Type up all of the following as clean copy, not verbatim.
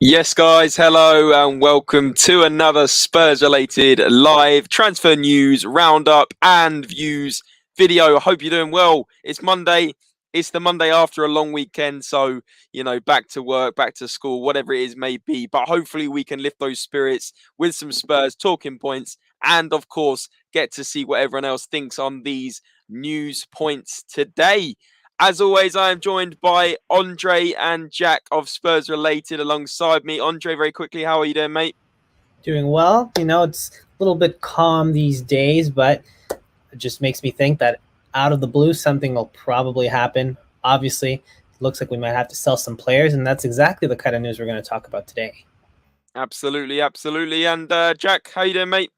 Yes, guys, hello and welcome to another Spurs-related live transfer news roundup and views video. I hope you're doing well. It's Monday. It's the Monday after a long weekend, so, back to work, back to school, whatever it is may be. But hopefully we can lift those spirits with some Spurs talking points and, of course, get to see what everyone else thinks on these news points today. As always, I am joined by Andre and Jack of Spurs Related alongside me. Andre, very quickly, how are you doing, mate? Doing well. It's a little bit calm these days, but it just makes me think that out of the blue, something will probably happen. Obviously, it looks like we might have to sell some players, and that's exactly the kind of news we're going to talk about today. Absolutely, absolutely. And Jack, how you doing, mate?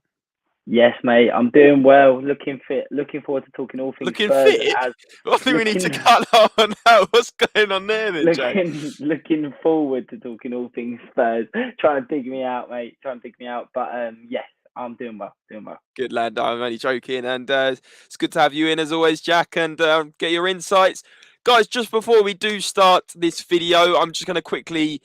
Yes, mate, I'm doing well. Looking fit. Looking forward to talking all things Looking Spurs. fit? I think we need to cut that one out. What's going on there, then, Jack? Looking forward to talking all things Spurs. Try and dig me out, mate. Try and dig me out. But yes, I'm doing well. Doing well. Good lad. I'm only joking, and it's good to have you in as always, Jack, and get your insights, guys. Just before we do start this video, I'm just going to quickly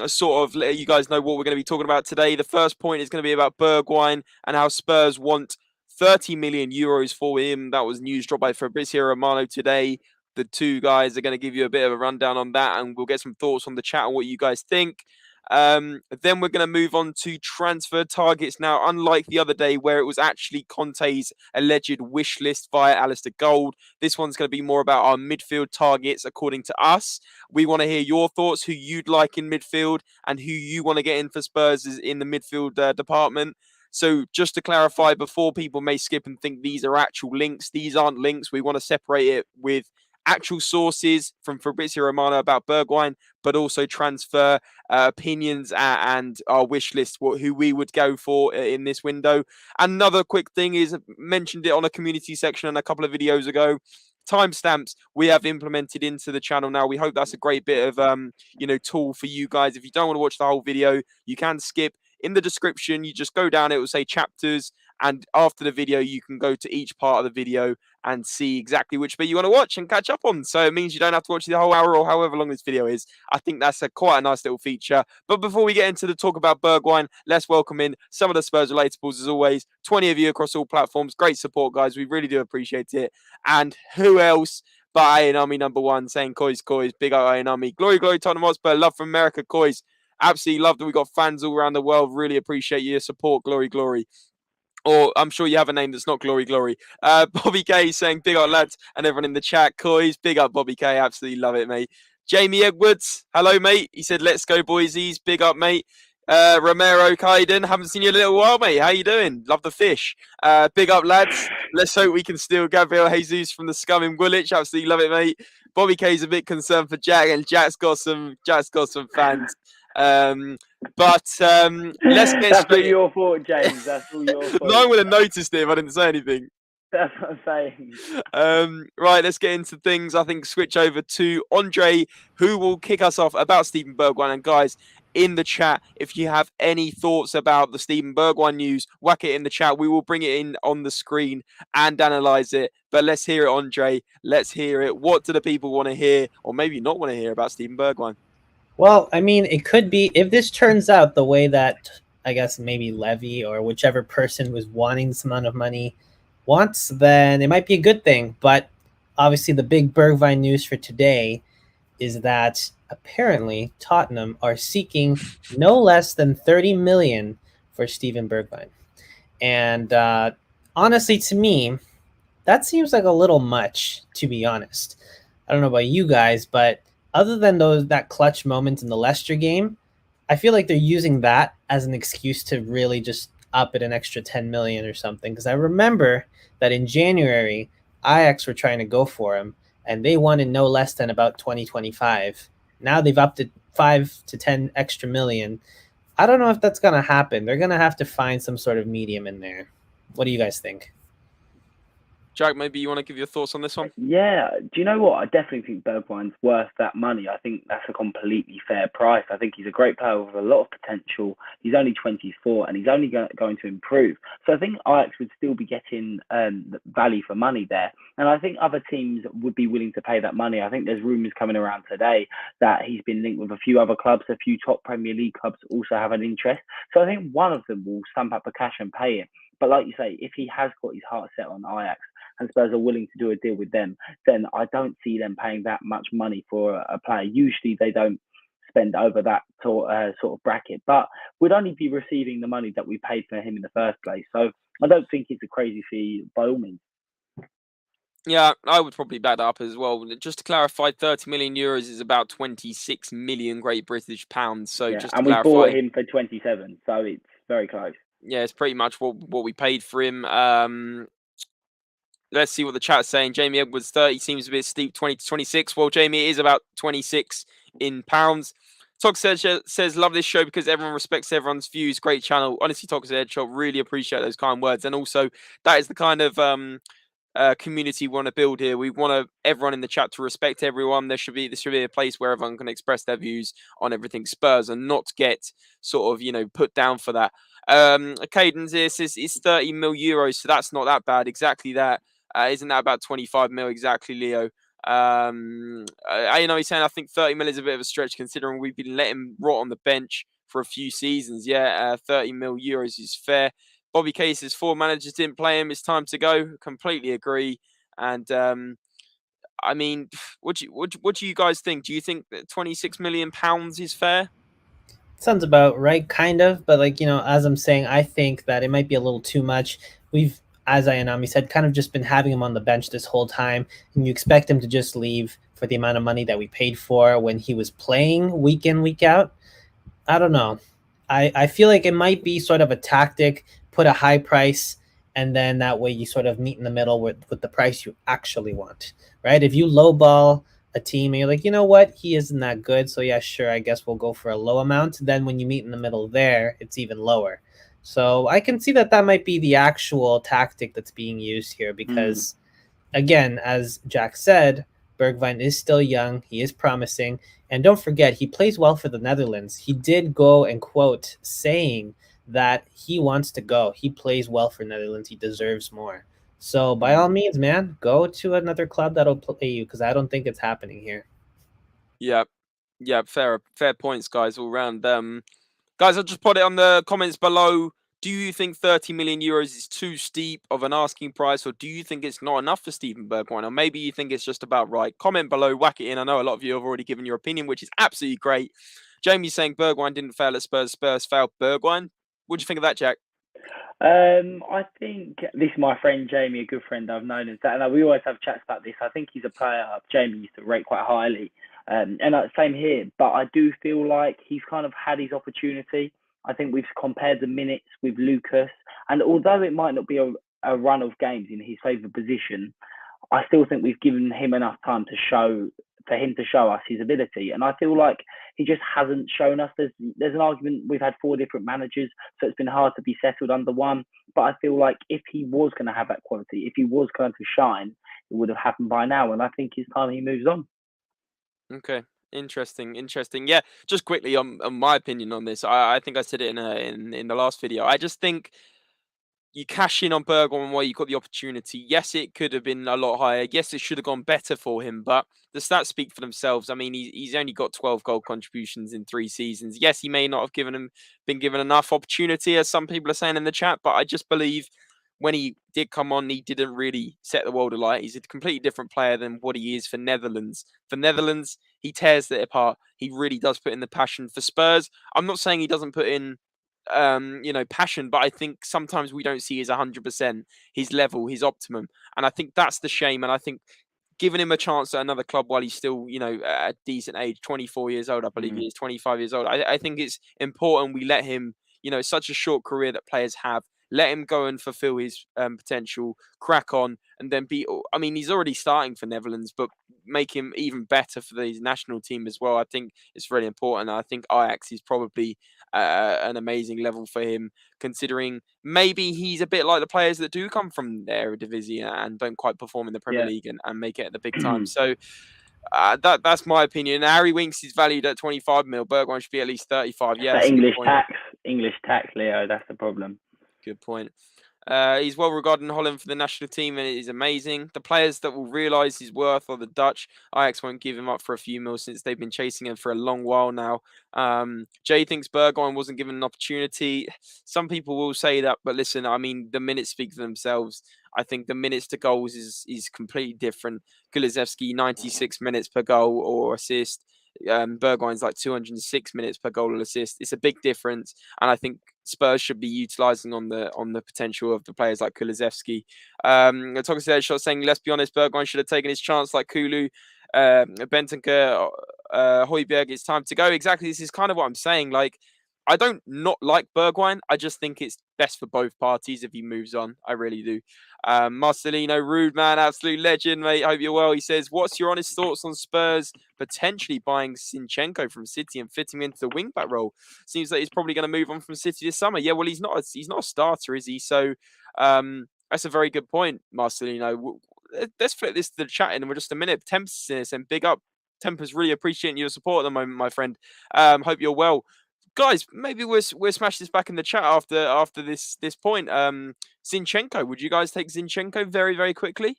sort of let you guys know what we're going to be talking about today. The first point is going to be about Bergwijn and how Spurs want 30 million euros for him. That was news dropped by Fabrizio Romano today. The two guys are going to give you a bit of a rundown on that, and we'll get some thoughts on the chat on what you guys think. Then we're going to move on to transfer targets. Now, unlike the other day where it was actually Conte's alleged wish list via Alistair Gold, this one's going to be more about our midfield targets according to us. We want to hear your thoughts, who you'd like in midfield and who you want to get in for Spurs in the midfield department. So just to clarify, before people may skip and think these are actual links, these aren't links. We want to separate it with actual sources from Fabrizio Romano about Bergwijn, but also transfer opinions and our wish list, who we would go for in this window. Another quick thing is, mentioned it on a community section and a couple of videos ago, timestamps we have implemented into the channel now. We hope that's a great bit of tool for you guys. If you don't want to watch the whole video, you can skip. In the description, you just go down, it will say chapters, and after the video you can go to each part of the video and see exactly which bit you want to watch and catch up on. So it means you don't have to watch the whole hour or however long this video is. I think that's quite a nice little feature. But before we get into the talk about Bergwijn, let's welcome in some of the Spurs relatables as always. 20 of you across all platforms. Great support, guys. We really do appreciate it. And who else but Ayanami #1 saying Kois, big up Ayanami. Glory, Tottenham Hotspur. Love from America, Kois. Absolutely love that we got fans all around the world. Really appreciate your support. Glory. Or I'm sure you have a name that's not Glory. Bobby K saying big up lads, and everyone in the chat. Coys, big up Bobby K. Absolutely love it, mate. Jamie Edwards, hello, mate. He said, let's go, Boise's. Big up, mate. Romero Kaiden, haven't seen you in a little while, mate. How you doing? Love the fish. Big up, lads. Let's hope we can steal Gabriel Jesus from the scum in Woolwich. Absolutely love it, mate. Bobby K's a bit concerned for Jack, and Jack's got some fans. Let's get That's straight. all your fault, James. That's all your fault. No one would have noticed it if I didn't say anything. That's what I'm saying. Right, let's get into things. I think switch over to Andre, who will kick us off about Steven Bergwijn. And guys, in the chat, if you have any thoughts about the Steven Bergwijn news, whack it in the chat. We will bring it in on the screen and analyze it. But let's hear it, Andre. Let's hear it. What do the people want to hear, or maybe not want to hear about Steven Bergwijn? Well, I mean, it could be, if this turns out the way that, I guess, maybe Levy or whichever person was wanting this amount of money wants, then it might be a good thing. But obviously the big Bergwijn news for today is that apparently Tottenham are seeking no less than 30 million for Steven Bergwijn. And honestly, to me, that seems like a little much, to be honest. I don't know about you guys, but other than that clutch moment in the Leicester game, I feel like they're using that as an excuse to really just up it an extra 10 million or something. Because I remember that in January, Ajax were trying to go for him, and they wanted no less than about 20-25. Now they've upped it 5 to 10 extra million. I don't know if that's going to happen. They're going to have to find some sort of medium in there. What do you guys think? Jack, maybe you want to give your thoughts on this one? Yeah, do you know what? I definitely think Bergwijn's worth that money. I think that's a completely fair price. I think he's a great player with a lot of potential. He's only 24 and he's only going to improve. So I think Ajax would still be getting value for money there. And I think other teams would be willing to pay that money. I think there's rumours coming around today that he's been linked with a few other clubs. A few top Premier League clubs also have an interest. So I think one of them will stamp up the cash and pay him. But like you say, if he has got his heart set on Ajax, and Spurs are willing to do a deal with them, then I don't see them paying that much money for a player. Usually they don't spend over that sort of bracket, but we'd only be receiving the money that we paid for him in the first place. So I don't think it's a crazy fee by all means. Yeah, I would probably back that up as well. Just to clarify, 30 million euros is about 26 million Great British pounds. So Yeah, just to and we clarify, bought him for 27, so it's very close. yeah, it's pretty much what we paid for him. Let's see what the chat's saying. Jamie Edwards, 30 seems a bit steep, 20 to 26. Well, Jamie, it is about 26 in pounds. Toxic says, love this show because everyone respects everyone's views. Great channel. Honestly, Toxic Headshot, really appreciate those kind words. And also, that is the kind of community we want to build here. We want everyone in the chat to respect everyone. This should be a place where everyone can express their views on everything Spurs and not get sort of, put down for that. Cadence here says it's 30 mil euros, so that's not that bad. Exactly that. Isn't that about 25 mil exactly, Leo? He's saying I think 30 mil is a bit of a stretch considering we've been letting him rot on the bench for a few seasons. Yeah, 30 mil euros is fair. Bobby K says 4 managers didn't play him. It's time to go. Completely agree. And I mean, what do you guys think? Do you think that 26 million pounds is fair? Sounds about right, kind of. But as I'm saying, I think that it might be a little too much. We've, as Ayanami said, kind of just been having him on the bench this whole time, and you expect him to just leave for the amount of money that we paid for when he was playing week in, week out. I don't know. I feel like it might be sort of a tactic, put a high price, and then that way you sort of meet in the middle with the price you actually want, right? If you lowball a team and you're like, you know what, he isn't that good, so yeah, sure, I guess we'll go for a low amount. Then when you meet in the middle there, it's even lower. So I can see that might be the actual tactic that's being used here because, again, as Jack said, Bergwijn is still young. He is promising. And don't forget, he plays well for the Netherlands. He did go and quote saying that he wants to go. He plays well for Netherlands. He deserves more. So by all means, man, go to another club that'll play you because I don't think it's happening here. Yeah, fair points, guys, all round. Guys, I'll just put it on the comments below. Do you think 30 million euros is too steep of an asking price, or do you think it's not enough for Steven Bergwijn, or maybe you think it's just about right? Comment below, whack it in. I know a lot of you have already given your opinion, which is absolutely great. Jamie's saying Bergwijn didn't fail at Spurs. Spurs failed Bergwijn. What do you think of that, Jack? I think this is my friend Jamie, a good friend I've known, and we always have chats about this. I think he's a player Jamie used to rate quite highly, and same here. But I do feel like he's kind of had his opportunity. I think we've compared the minutes with Lucas, and although it might not be a run of games in his favourite position, I still think we've given him enough time for him to show us his ability. And I feel like he just hasn't shown us. There's an argument. We've had 4 different managers, so it's been hard to be settled under one. But I feel like if he was going to have that quality, if he was going to shine, it would have happened by now. And I think it's time he moves on. Okay. Interesting. Yeah, just quickly on my opinion on this. I think I said it in the last video. I just think you cash in on Bergwijn while you got the opportunity. Yes, it could have been a lot higher. Yes, it should have gone better for him, but the stats speak for themselves. I mean, he's only got 12 goal contributions in 3 seasons. Yes, he may not have been given enough opportunity, as some people are saying in the chat, but I just believe when he did come on, he didn't really set the world alight. He's a completely different player than what he is for Netherlands. For Netherlands, he tears it apart. He really does put in the passion. For Spurs, I'm not saying he doesn't put in passion, but I think sometimes we don't see his 100%, his level, his optimum. And I think that's the shame. And I think giving him a chance at another club while he's still, at a decent age, 24 years old, I believe he is 25 years old. I think it's important we let him, such a short career that players have, let him go and fulfill his potential, crack on, and then he's already starting for Netherlands, but make him even better for the national team as well. I think it's really important. I think Ajax is probably an amazing level for him, considering maybe he's a bit like the players that do come from the Eredivisie and don't quite perform in the Premier League and make it at the big time. So that's my opinion. Harry Winks is valued at 25 mil. Bergwijn should be at least 35. Yeah, But English tax, Leo, that's the problem. Good point. He's well regarded in Holland for the national team, and it is amazing. The players that will realise his worth are the Dutch. Ajax won't give him up for a few mil since they've been chasing him for a long while now. Jay thinks Bergwijn wasn't given an opportunity. Some people will say that, but listen, I mean, the minutes speak for themselves. I think the minutes to goals is completely different. Kulusevski, 96 minutes per goal or assist. Bergwijn's like 206 minutes per goal or assist. It's a big difference, and I think Spurs should be utilising on the potential of the players like Kulusevski. Toxic shot saying, let's be honest, Bergwijn should have taken his chance like Kulu, Bentancur, Højbjerg. It's time to go. Exactly. This is kind of what I'm saying. Like, I don't not like Bergwijn. I just think it's best for both parties if he moves on. I really do. Marcelino, rude man, absolute legend, mate. Hope you're well. He says, what's your honest thoughts on Spurs potentially buying Zinchenko from City and fitting him into the wing-back role? Seems like he's probably going to move on from City this summer. Yeah, well, he's not a starter, is he? So that's a very good point, Marcelino. Let's flip this to the chat in just a minute. Tempest and big up. Tempest, really appreciating your support at the moment, my friend. Hope you're well. Guys, maybe we'll smash this back in the chat after this point. Zinchenko, would you guys take Zinchenko very, very quickly?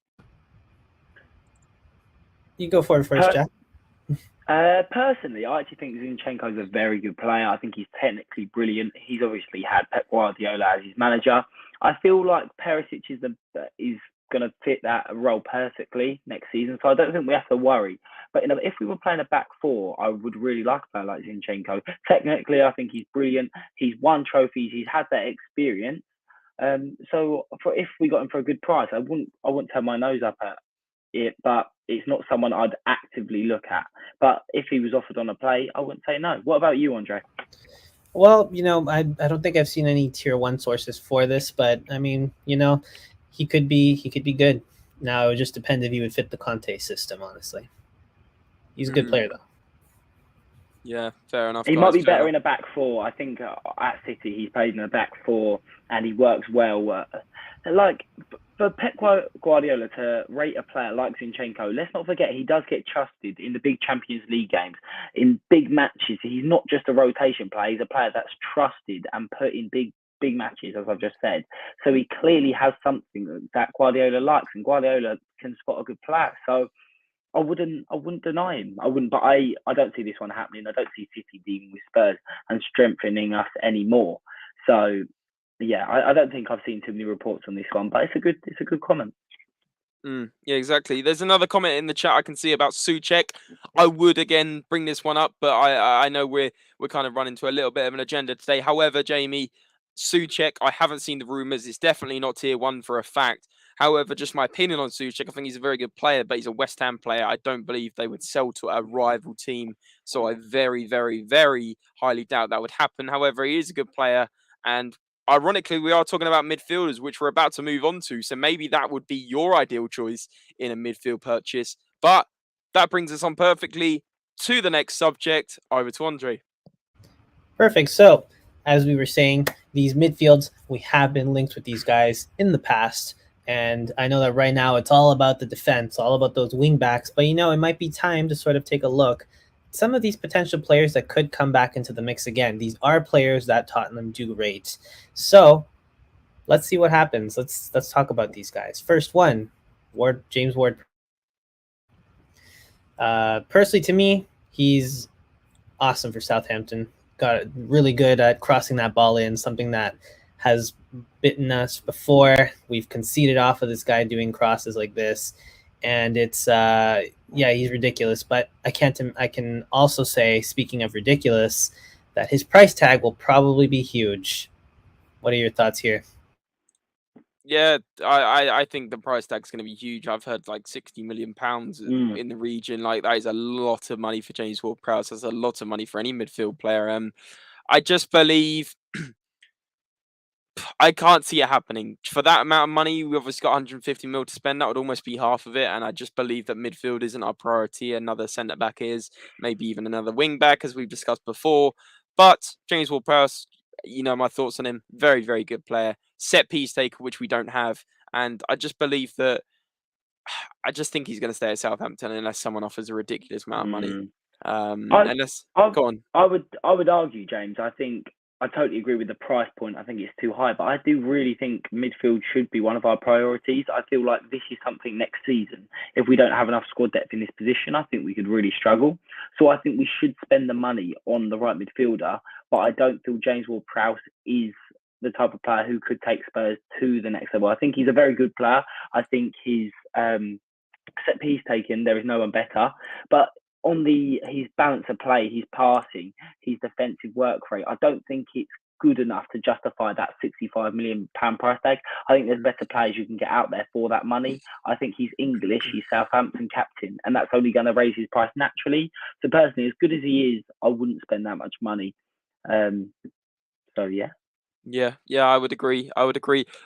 You go for it first, Jack. Personally, I actually think Zinchenko is a very good player. I think he's technically brilliant. He's obviously had Pep Guardiola as his manager. I feel like Perisic is going to fit that role perfectly next season, so I don't think we have to worry. But if we were playing a back four, I would really like a player like Zinchenko. Technically, I think he's brilliant. He's won trophies. He's had that experience. So if we got him for a good price, I wouldn't turn my nose up at it. But it's not someone I'd actively look at. But if he was offered on a play, I wouldn't say no. What about you, Andre? Well, I don't think I've seen any tier 1 sources for this, but I mean, he could be good. Now it would just depend if he would fit the Conte system, honestly. He's a good player, though. Yeah, fair enough. He might be better in a back four. I think at City he's played in a back four and he works well. Like for Pep Guardiola to rate a player like Zinchenko, let's not forget he does get trusted in the big Champions League games, in big matches. He's not just a rotation player. He's a player that's trusted and put in big matches, as I've just said. So he clearly has something that Guardiola likes, and Guardiola can spot a good player. So I wouldn't deny him. But I don't see this one happening. I don't see City dealing with Spurs and strengthening us anymore. So yeah, I don't think I've seen too many reports on this one, but it's a good comment. Yeah, exactly. There's another comment in the chat I can see about Souček. I would again bring this one up, but I know we're kind of running to a little bit of an agenda today. However, Jamie, Souček, I haven't seen the rumours. It's definitely not tier 1 for a fact. However, just my opinion on Souček, I think he's a very good player, but he's a West Ham player. I don't believe they would sell to a rival team. So I very, very, very highly doubt that would happen. However, he is a good player. And ironically, we are talking about midfielders, which we're about to move on to. So maybe that would be your ideal choice in a midfield purchase. But that brings us on perfectly to the next subject. Over to Andre. Perfect. So, as we were saying, these midfields, we have been linked with these guys in the past. And I know that right now it's all about the defense, all about those wing backs. But, it might be time to sort of take a look at some of these potential players that could come back into the mix again. These are players that Tottenham do rate. So let's see what happens. Let's talk about these guys. First one, James Ward. Personally, to me, he's awesome for Southampton. Got really good at crossing that ball in, something that has bitten us before. We've conceded off of this guy doing crosses like this, and it's he's ridiculous. But I can also say, speaking of ridiculous, that his price tag will probably be huge. What are your thoughts here? Yeah, I think the price tag's going to be huge. I've heard like £60 million in the region. Like, that is a lot of money for James Ward-Prowse. That's a lot of money for any midfield player. I just believe I can't see it happening. For that amount of money, we obviously got 150 mil to spend. That would almost be half of it. And I just believe that midfield isn't our priority. Another centre-back is, maybe even another wing-back, as we've discussed before. But James Ward-Prowse, you know my thoughts on him. Very, very good player. Set piece taker, which we don't have. And I just believe that I just think he's going to stay at Southampton unless someone offers a ridiculous amount of money. I, Unless, I, go on. I would argue, James. I think I totally agree with the price point. I think it's too high, but I do really think midfield should be one of our priorities. I feel like this is something next season. If we don't have enough squad depth in this position, I think we could really struggle. So I think we should spend the money on the right midfielder, but I don't feel James Ward-Prowse is the type of player who could take Spurs to the next level. I think he's a very good player. I think his set piece taken, there is no one better. But on his balance of play, his passing, his defensive work rate, I don't think it's good enough to justify that £65 million price tag. I think there's better players you can get out there for that money. I think he's English, he's Southampton captain, and that's only going to raise his price naturally. So personally, as good as he is, I wouldn't spend that much money. So yeah. Yeah, I would agree.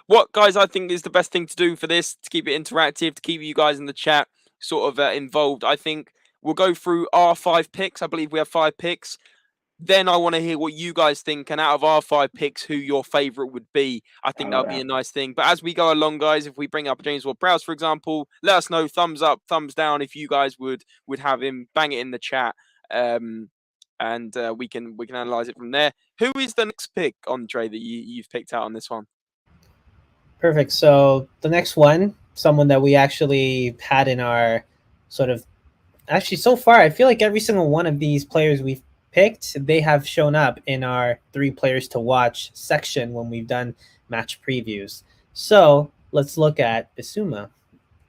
What, guys, I think is the best thing to do for this, to keep it interactive, to keep you guys in the chat sort of involved. I think we'll go through our 5 picks. I believe we have 5 picks. Then I want to hear what you guys think, and out of our 5 picks, who your favourite would be. I think that would be a nice thing. But as we go along, guys, if we bring up James Ward-Prowse, for example, let us know, thumbs up, thumbs down, if you guys would have him. Bang it in the chat. And we can analyze it from there. Who is the next pick, Andre, that you've picked out on this one? Perfect. So the next one, someone that we actually had in our sort of, actually so far, I feel like every single one of these players we've picked, they have shown up in our 3 players to watch section when we've done match previews. So let's look at Bissouma,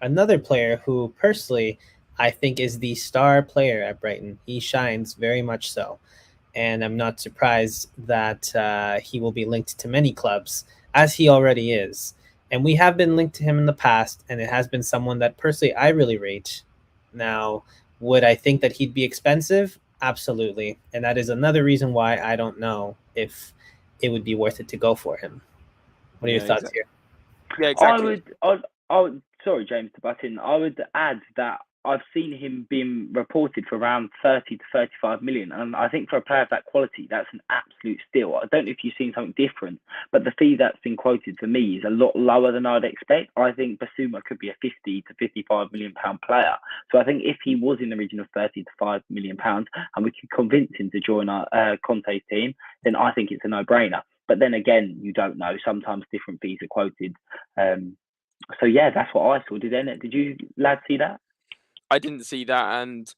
another player who personally I think is the star player at Brighton. He shines very much so. And I'm not surprised that he will be linked to many clubs, as he already is. And we have been linked to him in the past, and it has been someone that personally I really rate. Now, would I think that he'd be expensive? Absolutely. And that is another reason why I don't know if it would be worth it to go for him. What are your thoughts here? Yeah, exactly. I would, sorry, James, to butt in. I would add that I've seen him being reported for around 30 to 35 million. And I think for a player of that quality, that's an absolute steal. I don't know if you've seen something different, but the fee that's been quoted for me is a lot lower than I'd expect. I think Bissouma could be a 50 to 55 million pound player. So I think if he was in the region of 30 to 5 million pounds and we could convince him to join our Conte's team, then I think it's a no-brainer. But then again, you don't know. Sometimes different fees are quoted. So yeah, that's what I saw. Did you lads see that? I didn't see that, and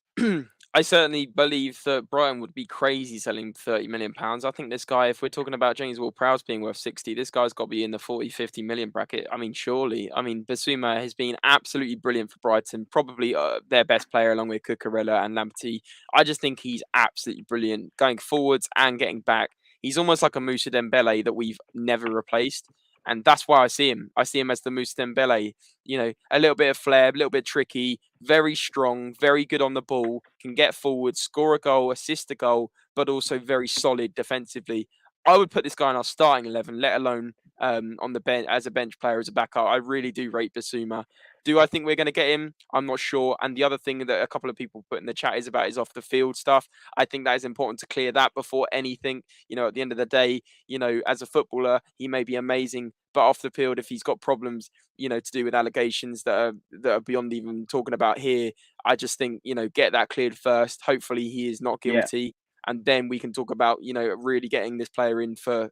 I certainly believe that Brighton would be crazy selling £30 million. I think this guy, if we're talking about James Ward-Prowse being worth 60, this guy's got to be in the 40, 50 million bracket. I mean, surely. I mean, Bissouma has been absolutely brilliant for Brighton, probably their best player along with Cucurella and Lamptey. I just think he's absolutely brilliant going forwards and getting back. He's almost like a Moussa Dembele that we've never replaced. And that's why I see him. I see him as the Moussa Dembele. You know, a little bit of flair, a little bit tricky, very strong, very good on the ball, can get forward, score a goal, assist a goal, but also very solid defensively. I would put this guy in our starting 11, let alone on the bench as a bench player, as a backup. I really do rate Bissouma. Do I think we're going to get him? I'm not sure. And the other thing that a couple of people put in the chat is about his off the field stuff. I think that is important to clear that before anything. You know, at the end of the day, you know, as a footballer, he may be amazing, but off the field, if he's got problems, you know, to do with allegations that are beyond even talking about here, I just think, you know, get that cleared first. Hopefully he is not guilty. Yeah. And then we can talk about, you know, really getting this player in for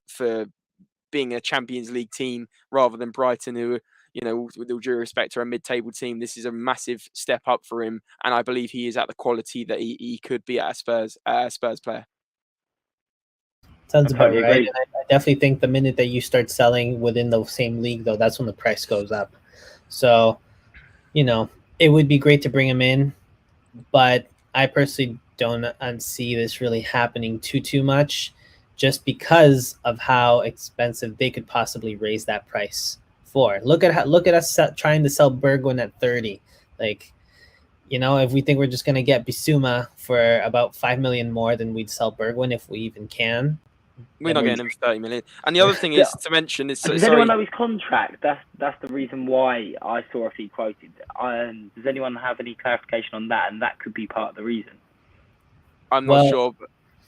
being a Champions League team rather than Brighton, who, you know, with all due respect, are a mid-table team. This is a massive step up for him. And I believe he is at the quality that he could be at a Spurs player. Sounds about right. And I definitely think the minute that you start selling within the same league, though, that's when the price goes up. So, you know, it would be great to bring him in, but I personally don't see this really happening too much, just because of how expensive they could possibly raise that price for. Look at us trying to sell Bergwijn at 30. Like, you know, if we think we're just gonna get Bissouma for about 5 million more than we'd sell Bergwijn, if we even can. We're not getting him for 30 million. And the other thing is to mention is... Does anyone know his contract? That's the reason why I saw a fee quoted. Does anyone have any clarification on that? And that could be part of the reason. I'm not sure.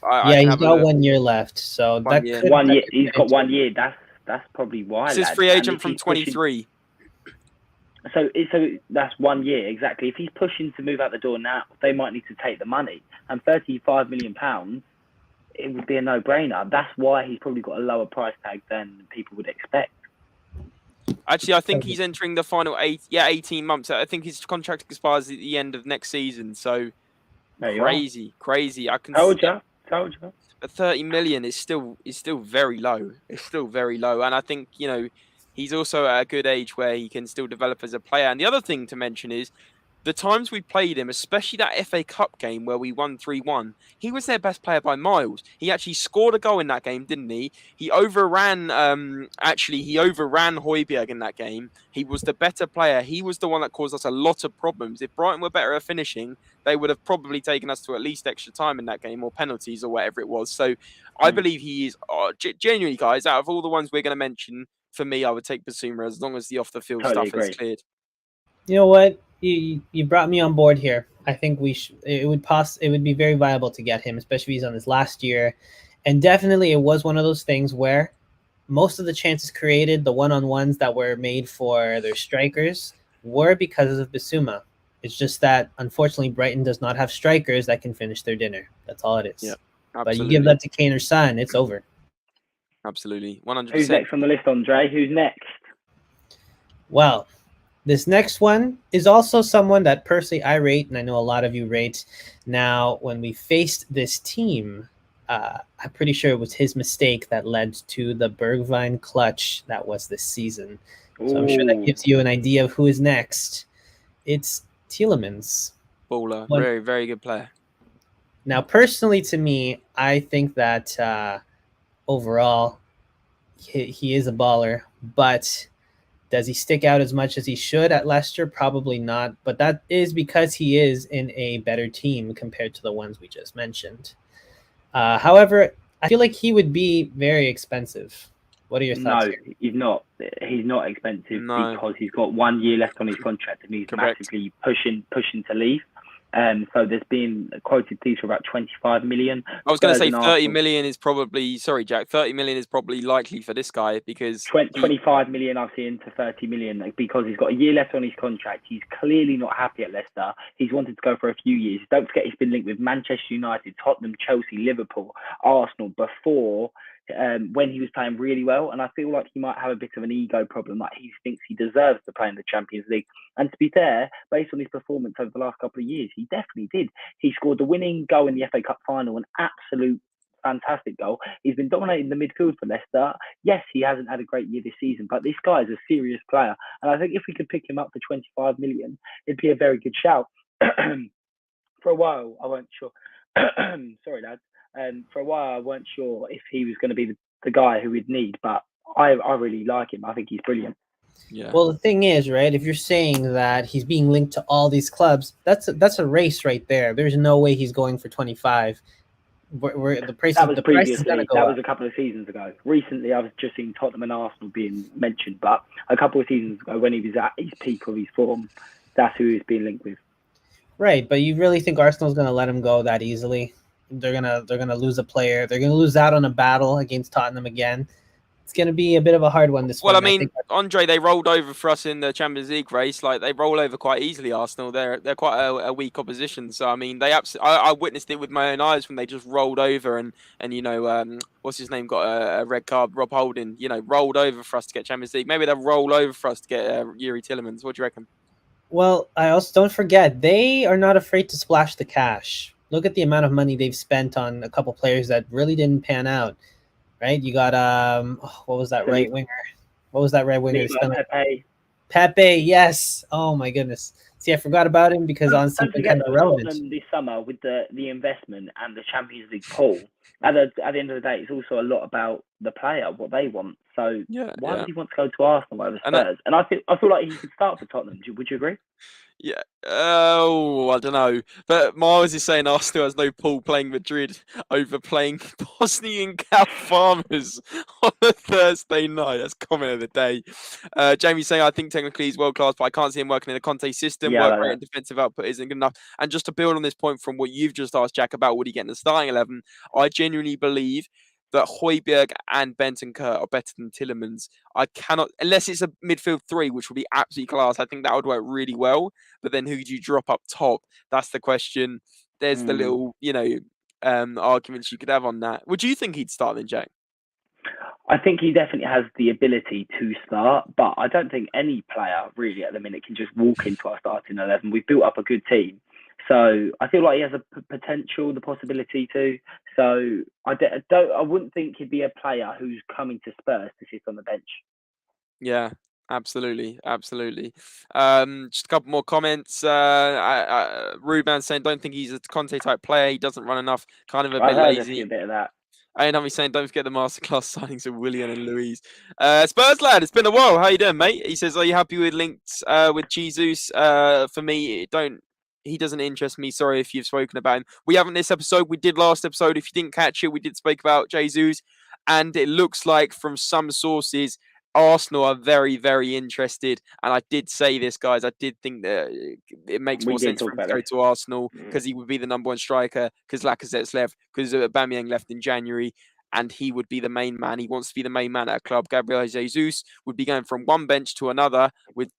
But I Yeah, can he's have a got look. 1 year left, so 1 year. 1 year. could He's fit got into 1 year. That's probably why, This is lad. free And agent if from he's pushing, 23. so that's 1 year exactly. If he's pushing to move out the door now, they might need to take the money. And £35 million, it would be a no-brainer. That's why he's probably got a lower price tag than people would expect. Actually, I think he's entering the final 18 months. I think his contract expires at the end of next season. So There you are. crazy. I can. Told you. But 30 million is still very low. It's still very low, and I think he's also at a good age where he can still develop as a player. And the other thing to mention is the times we played him, especially that FA Cup game where we won 3-1, he was their best player by miles. He actually scored a goal in that game, didn't he? He overran Højbjerg in that game. He was the better player. He was the one that caused us a lot of problems. If Brighton were better at finishing, they would have probably taken us to at least extra time in that game or penalties or whatever it was. So I believe he is, genuinely, guys, out of all the ones we're going to mention, for me, I would take Bissouma as long as the off-the-field Totally stuff is agree. cleared. You know what? You brought me on board here. I think it would be very viable to get him, especially if he's on his last year. And definitely it was one of those things where most of the chances created, the one-on-ones that were made for their strikers, were because of Bissouma. It's just that unfortunately Brighton does not have strikers that can finish their dinner. That's all it is. Yeah, but you give that to Kane or Son, it's over. Absolutely, 100%. Who's next on the list, Andre? Who's next? Well, this next one is also someone that personally I rate, and I know a lot of you rate. Now, when we faced this team, I'm pretty sure it was his mistake that led to the Bergwijn clutch that was this season. So I'm sure that gives you an idea of who is next. It's Tielemans. Baller. Very, very good player. Now, personally, to me, I think that overall, he is a baller, but does he stick out as much as he should at Leicester? Probably not, but that is because he is in a better team compared to the ones we just mentioned. However, I feel like he would be very expensive. What are your thoughts? No, he's not. He's not expensive because he's got 1 year left on his contract and he's massively pushing to leave. So there's been quoted fees for about 25 million. I was going to say 30 million is probably, sorry, Jack, 30 million is probably likely for this guy because 25 million I've seen to 30 million because he's got a year left on his contract. He's clearly not happy at Leicester. He's wanted to go for a few years. Don't forget he's been linked with Manchester United, Tottenham, Chelsea, Liverpool, Arsenal before when he was playing really well. And I feel like he might have a bit of an ego problem. Like he thinks he deserves to play in the Champions League. And to be fair, based on his performance over the last couple of years, he definitely did. He scored the winning goal in the FA Cup final, an absolute fantastic goal. He's been dominating the midfield for Leicester. Yes, he hasn't had a great year this season, but this guy is a serious player. And I think if we could pick him up for 25 million, it'd be a very good shout. For a while, I weren't sure. Sorry, lads. For a while, I weren't sure if he was going to be the guy who we'd need, but I really like him. I think he's brilliant. Yeah. Well, the thing is, right, if you're saying that he's being linked to all these clubs, that's a race right there. There's no way he's going for 25. Where the price that was the previously. Price is go that up. was a couple of seasons ago. Recently, I was just seeing Tottenham and Arsenal being mentioned, but a couple of seasons ago, when he was at his peak of his form, that's who he was being linked with. Right, but you really think Arsenal's going to let him go that easily? They're gonna lose a player. They're gonna lose out on a battle against Tottenham again. It's gonna be a bit of a hard one this one. Well, I mean, Andre, they rolled over for us in the Champions League race. Like they roll over quite easily. Arsenal, they're quite a weak opposition. So I mean, I witnessed it with my own eyes when they just rolled over and what's his name got a red card. Rob Holding, rolled over for us to get Champions League. Maybe they'll roll over for us to get Yuri Tielemans. What do you reckon? Well, I also don't forget they are not afraid to splash the cash. Look at the amount of money they've spent on a couple players that really didn't pan out, right? You got what was that right winger? What was that right winger? Pepe, yes. Oh my goodness. See, I forgot about him because honestly, he's been kind of irrelevant this summer with the investment and the Champions League pool. At the end of the day, it's also a lot about the player, what they want. So why does he want to go to Arsenal over Spurs? And I feel like he could start for Tottenham. Would you agree? Yeah. Oh, I don't know. But Miles is saying Arsenal has no pull playing Madrid over playing Bosnian cow farmers on a Thursday night. That's comment of the day. Jamie's saying, I think technically he's world class, but I can't see him working in a Conte system. doesn't Yeah, work like great that. and defensive output isn't good enough. And just to build on this point from what you've just asked, Jack, about would he get in the starting 11, I genuinely believe that Højbjerg and Bentancur are better than Tielemans. I cannot, unless it's a midfield three, which would be absolutely class. I think that would work really well. But then who do you drop up top? That's the question. There's the little, arguments you could have on that. Would you think he'd start then, Jack? I think he definitely has the ability to start, but I don't think any player really at the minute can just walk into our starting 11. We've built up a good team. So I feel like he has a potential, the possibility to. So I wouldn't think he'd be a player who's coming to Spurs to sit on the bench. Yeah, absolutely. Just a couple more comments. Ruben saying, don't think he's a Conte type player. He doesn't run enough. Kind of a I bit heard lazy. a bit of that. And I'm saying, don't forget the masterclass signings of Willian and Louise. Spurs lad, it's been a while. How you doing, mate? He says, are you happy with links with Jesus? For me, he doesn't interest me. Sorry if you've spoken about him. We haven't this episode. We did last episode. If you didn't catch it, we did speak about Jesus. And it looks like from some sources, Arsenal are very, very interested. And I did say this, guys. I did think that it makes more sense for him to go to Arsenal because he would be the number one striker, because Lacazette's left, because Aubameyang left in January, and he would be the main man. He wants to be the main man at a club. Gabriel Jesus would be going from one bench to another with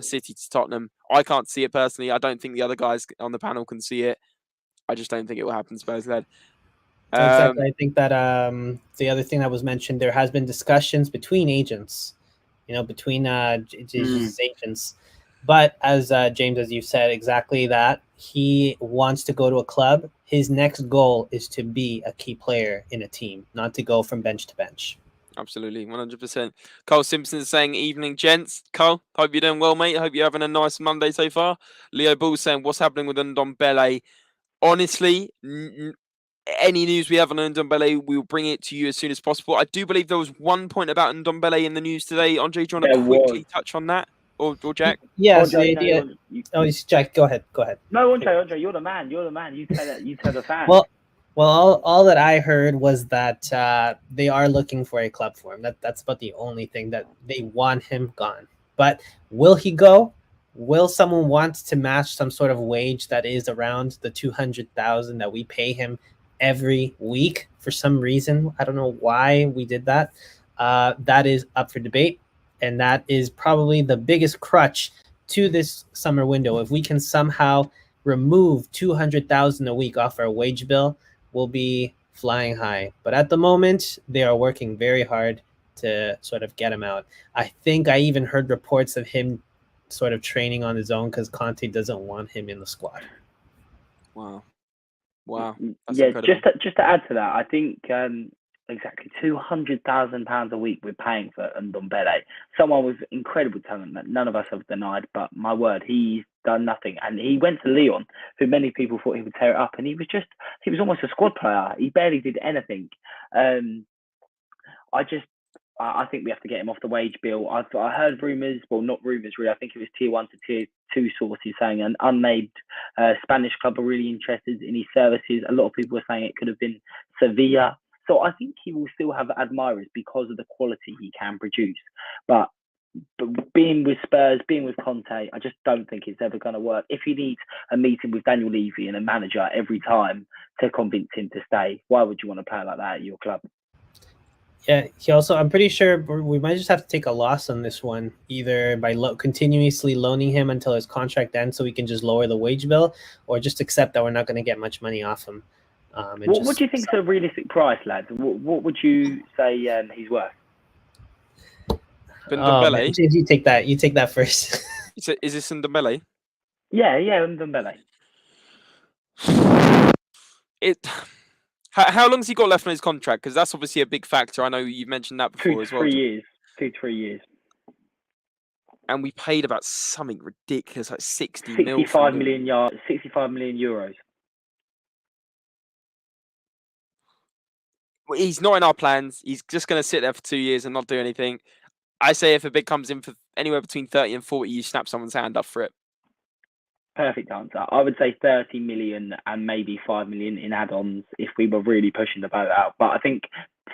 City to Tottenham. I can't see it personally. I don't think the other guys on the panel can see it. I just don't think it will happen, Spurs led. Exactly. I think that the other thing that was mentioned, there has been discussions between agents, between Jesus' agents. But as James, as you said, exactly that, he wants to go to a club. His next goal is to be a key player in a team, not to go from bench to bench. Absolutely, 100%. Cole Simpson is saying, evening, gents. Cole, hope you're doing well, mate. Hope you're having a nice Monday so far. Leo Bull saying, what's happening with Ndombele? Honestly, any news we have on Ndombele, we'll bring it to you as soon as possible. I do believe there was one point about Ndombele in the news today. Andre, do you want to quickly touch on that? Or Jack? Yes, Andre, the idea. Jack, go ahead. No, Andre, you're the man. You tell the fans. Well, all that I heard was that they are looking for a club for him. That's about the only thing, that they want him gone. But will he go? Will someone want to match some sort of wage that is around the 200,000 that we pay him every week for some reason? I don't know why we did that. That is up for debate, and that is probably the biggest crutch to this summer window. If we can somehow remove 200,000 a week off our wage bill, we'll be flying high. But at the moment, they are working very hard to sort of get him out. I think I even heard reports of him sort of training on his own because Conte doesn't want him in the squad. Wow. That's yeah, incredible. just to add to that, I think exactly £200,000 a week we're paying for Ndombele. Someone with incredible talent that none of us have denied, but my word, he's done nothing. And he went to Lyon, who many people thought he would tear it up, and he was almost a squad player. He barely did anything. I think we have to get him off the wage bill. I heard rumours, well, not rumours really, I think it was tier 1 to tier 2 sources saying an unnamed Spanish club are really interested in his services. A lot of people were saying it could have been Sevilla. So I think he will still have admirers because of the quality he can produce. But being with Spurs, being with Conte, I just don't think it's ever going to work. If he needs a meeting with Daniel Levy and a manager every time to convince him to stay, why would you want to play like that at your club? Yeah, I'm pretty sure we might just have to take a loss on this one, either by continuously loaning him until his contract ends so we can just lower the wage bill, or just accept that we're not going to get much money off him. What do you think is a realistic price, lads? What would you say he's worth? James, you take that first. Is this Ndombele? Yeah, Ndombele. How long's he got left on his contract? Because that's obviously a big factor. I know you've mentioned that before as well. 2 to 3 years. And we paid about something ridiculous, like 65 million euros. He's not in our plans. He's just going to sit there for 2 years and not do anything. I say if a bid comes in for anywhere between 30 and 40, you snap someone's hand up for it. Perfect answer. I would say 30 million and maybe 5 million in add-ons if we were really pushing the boat out. But I think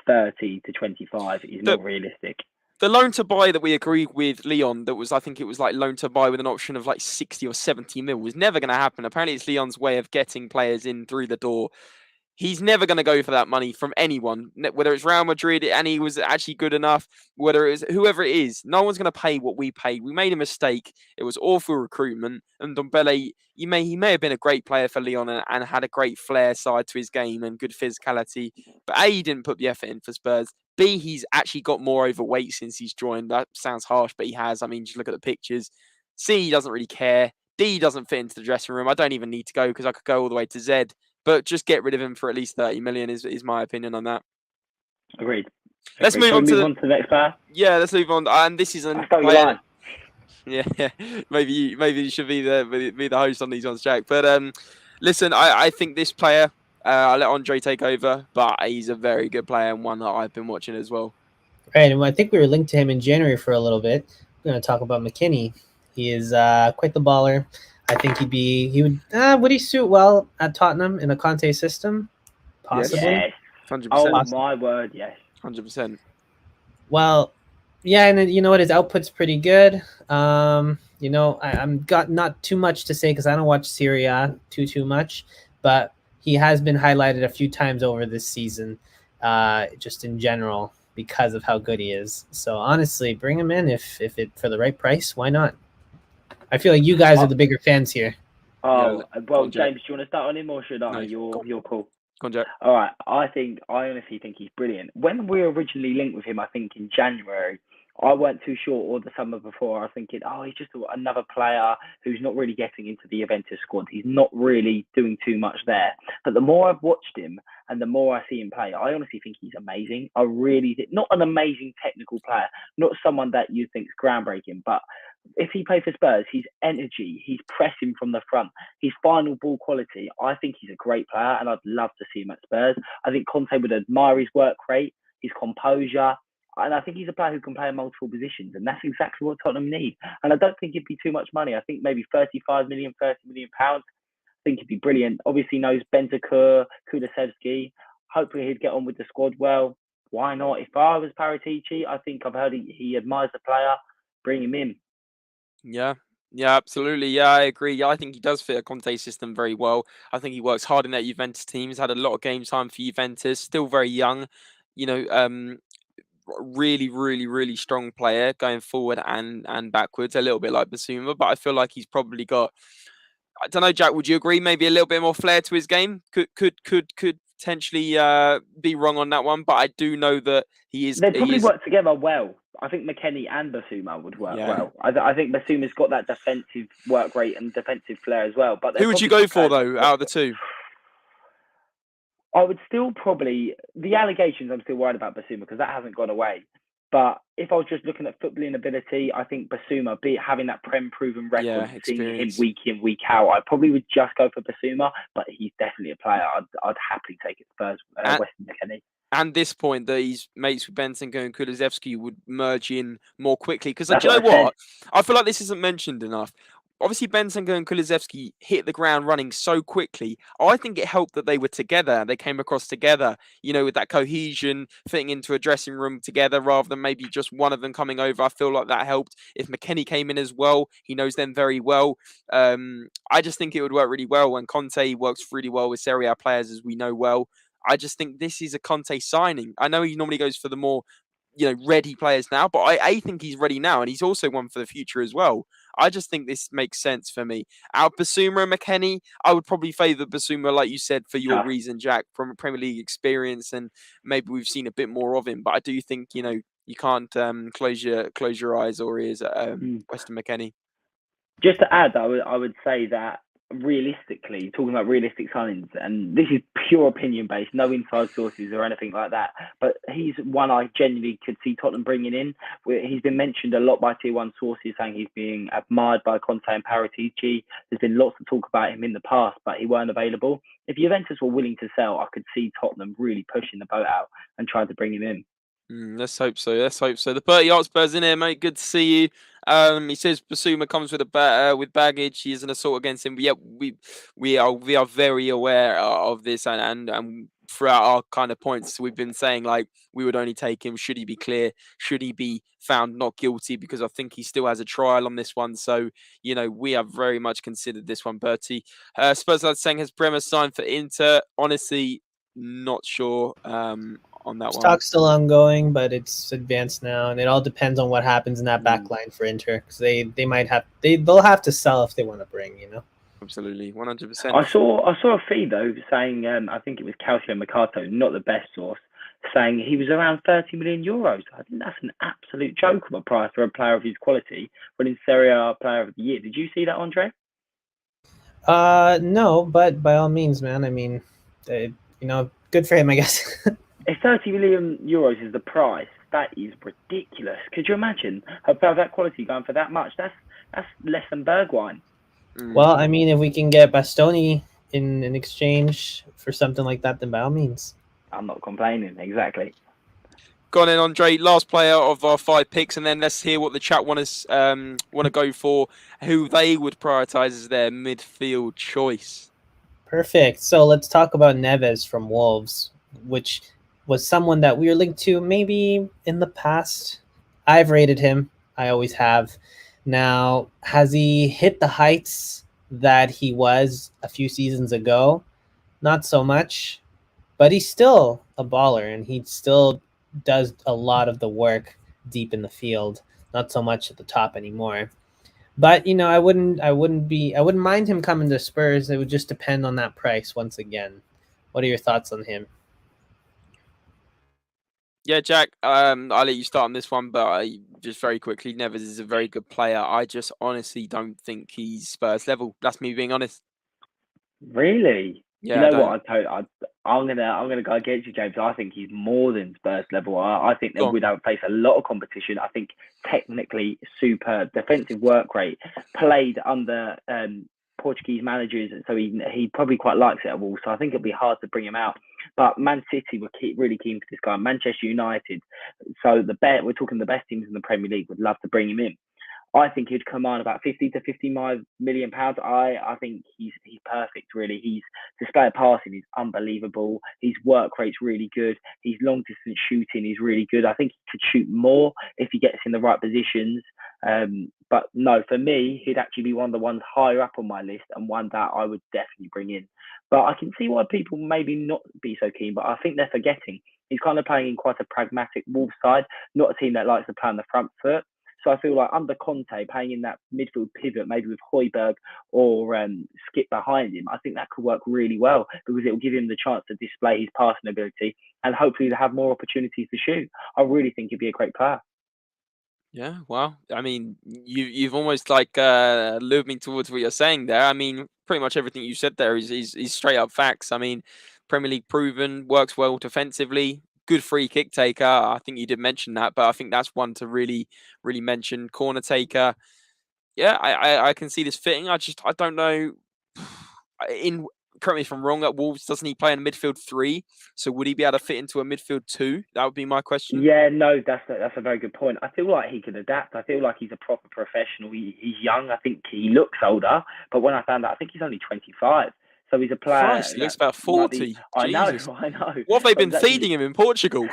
30 to 25 is more realistic. the loan to buy that we agreed with Leon, that was, I think it was like loan to buy with an option of like 60 or 70 mil, was never going to happen. Apparently, it's Leon's way of getting players in through the door. He's never going to go for that money from anyone, whether it's Real Madrid and he was actually good enough, whether it was whoever it is. No one's going to pay what we paid. We made a mistake. It was awful recruitment. And Ndombele, he may have been a great player for Leon and had a great flair side to his game and good physicality. But A, he didn't put the effort in for Spurs. B, he's actually got more overweight since he's joined. That sounds harsh, but he has. I mean, just look at the pictures. C, he doesn't really care. D, doesn't fit into the dressing room. I don't even need to go because I could go all the way to Z. But just get rid of him for at least 30 million is my opinion on that. Agreed. Let's move on to the next player. Yeah, let's move on. And this is a player. Yeah, maybe you should be the host on these ones, Jack. But listen, I think this player, I'll let Andre take over, but he's a very good player and one that I've been watching as well. Right, and I think we were linked to him in January for a little bit. We're going to talk about McKennie. He is quite the baller. I think would he suit well at Tottenham in a Conte system? Possibly. Yes. 100%. Oh my word, yes. 100%. Well, yeah, and then, you know what, his output's pretty good. You know, I'm got not too much to say because I don't watch Serie A too much, but he has been highlighted a few times over this season, just in general because of how good he is. So honestly, bring him in if it for the right price. Why not? I feel like you guys are the bigger fans here. Oh, well, James, do you want to start on him or should I? No, you're cool. Go on, Jack. All right. I honestly think he's brilliant. When we originally linked with him, I think in January, I weren't too sure, or the summer before, I was thinking, he's just another player who's not really getting into the Juventus squad. He's not really doing too much there. But the more I've watched him and the more I see him play, I honestly think he's amazing. I really did. Not an amazing technical player, not someone that you think is groundbreaking, but if he played for Spurs, his energy, his pressing from the front, his final ball quality, I think he's a great player and I'd love to see him at Spurs. I think Conte would admire his work rate, his composure, and I think he's a player who can play in multiple positions, and that's exactly what Tottenham need. And I don't think it'd be too much money. I think maybe 30 million pounds. I think it'd be brilliant. Obviously knows Bentancur, Kulusevski. Hopefully he'd get on with the squad well. Why not? If I was Paratici, I think I've heard he admires the player. Bring him in. Yeah, absolutely. Yeah, I agree. Yeah, I think he does fit a Conte system very well. I think he works hard in that Juventus team. He's had a lot of game time for Juventus. Still very young. You know, really strong player going forward and backwards. A little bit like Bissouma, but I feel like he's probably got. I don't know, Jack. Would you agree? Maybe a little bit more flair to his game. Could potentially be wrong on that one, but I do know that he is. They probably work together well. I think McKennie and Bissouma would work well. I think Bissouma's got that defensive work rate and defensive flair as well. But who would you go for though out of the two? I would still probably the allegations. I'm still worried about Bissouma because that hasn't gone away. But if I was just looking at footballing ability, I think Bissouma, having that proven record, seeing him week in, week out, I probably would just go for Bissouma. But he's definitely a player I'd happily take it Spurs, Weston McKennie. And this point that he's mates with Bentancur and Kulusevski would merge in more quickly. Because do you know what? I feel like this isn't mentioned enough. Obviously, Bentancur and Kulusevski hit the ground running so quickly. I think it helped that they were together. They came across together, you know, with that cohesion, fitting into a dressing room together rather than maybe just one of them coming over. I feel like that helped. If McKennie came in as well, he knows them very well. I just think it would work really well. And Conte works really well with Serie A players, as we know well. I just think this is a Conte signing. I know he normally goes for the more, ready players now, but I think he's ready now, and he's also one for the future as well. I just think this makes sense for me. Out of Bissouma and McKennie, I would probably favour Bissouma, like you said, for your reason, Jack, from a Premier League experience, and maybe we've seen a bit more of him. But I do think, you can't close your eyes or ears at Weston McKennie. Just to add, I would say that realistically, talking about realistic signings, and this is pure opinion based, no inside sources or anything like that, but he's one I genuinely could see Tottenham bringing in. He's been mentioned a lot by tier one sources, saying he's being admired by Conte and Paratici. There's been lots of talk about him in the past, but he weren't available. If Juventus were willing to sell, I could see Tottenham really pushing the boat out and trying to bring him in. Let's hope so. Let's hope so. The 30 Hotspurs in here, mate. Good to see you. He says Bissouma comes with with baggage. He is an assault against him. But yeah, we are very aware of this, and throughout our kind of points, we've been saying like we would only take him should he be clear, should he be found not guilty, because I think he still has a trial on this one. So we have very much considered this one. Bertie, Spurs are saying has Bremer signed for Inter? Honestly, not sure. On that one. Stock's still ongoing, but it's advanced now, and it all depends on what happens in that back line for Inter, because they might have they'll have to sell if they want to bring. Absolutely, 100%. I saw a feed though saying I think it was Calcio Mercato, not the best source, saying he was around 30 million euros. I think that's an absolute joke of a price for a player of his quality, winning Serie A Player of the Year. Did you see that, Andre? No, but by all means, man. I mean, good for him, I guess. If 30 million euros is the price, that is ridiculous. Could you imagine a player of that quality going for that much? That's less than Bergwijn. Well, I mean, if we can get Bastoni in exchange for something like that, then by all means. I'm not complaining, exactly. Go on in, Andre. Last player of our 5 picks, and then let's hear what the chat want to go for, who they would prioritise as their midfield choice. Perfect. So let's talk about Neves from Wolves, which was someone that we were linked to maybe in the past. I've rated him. I always have. Now, has he hit the heights that he was a few seasons ago? Not so much, but he's still a baller, and he still does a lot of the work deep in the field. Not so much at the top anymore. But I wouldn't mind him coming to Spurs. It would just depend on that price once again. What are your thoughts on him? Yeah, Jack, I'll let you start on this one, but just very quickly, Neves is a very good player. I just honestly don't think he's Spurs level. That's me being honest. Really? Yeah, you know what? I'm gonna go against you, James. I think he's more than Spurs level. I think they would have faced a lot of competition. I think technically superb, defensive work rate, played under Portuguese managers, so he probably quite likes it at Wolves. So I think it'll be hard to bring him out. But Man City were really keen for this guy. Manchester United, so we're talking the best teams in the Premier League, would love to bring him in. I think he'd command about 50 to 55 million pounds. I think he's perfect, really. His display of passing is unbelievable. His work rate's really good. His long distance shooting is really good. I think he could shoot more if he gets in the right positions. But no, for me, he'd actually be one of the ones higher up on my list, and one that I would definitely bring in. But I can see why people maybe not be so keen, but I think they're forgetting he's kind of playing in quite a pragmatic Wolves side, not a team that likes to play on the front foot. So I feel like under Conte, playing in that midfield pivot, maybe with Højbjerg or Skip behind him, I think that could work really well, because it will give him the chance to display his passing ability and hopefully to have more opportunities to shoot. I really think he'd be a great player. Yeah, well, I mean, you've almost lured me towards what you're saying there. I mean, pretty much everything you said there is straight up facts. I mean, Premier League proven, works well defensively, good free kick taker. I think you did mention that, but I think that's one to really mention. Corner taker. Yeah, I can see this fitting. I don't know. Correct me if I'm wrong, at Wolves, doesn't he play in a midfield 3? So would he be able to fit into a midfield 2? That would be my question. Yeah, no, that's a very good point. I feel like he could adapt. I feel like he's a proper professional. He's young. I think he looks older, but when I found out, I think he's only 25. So he's a player. Christ, he looks about 40. I know. What have they been feeding him in Portugal?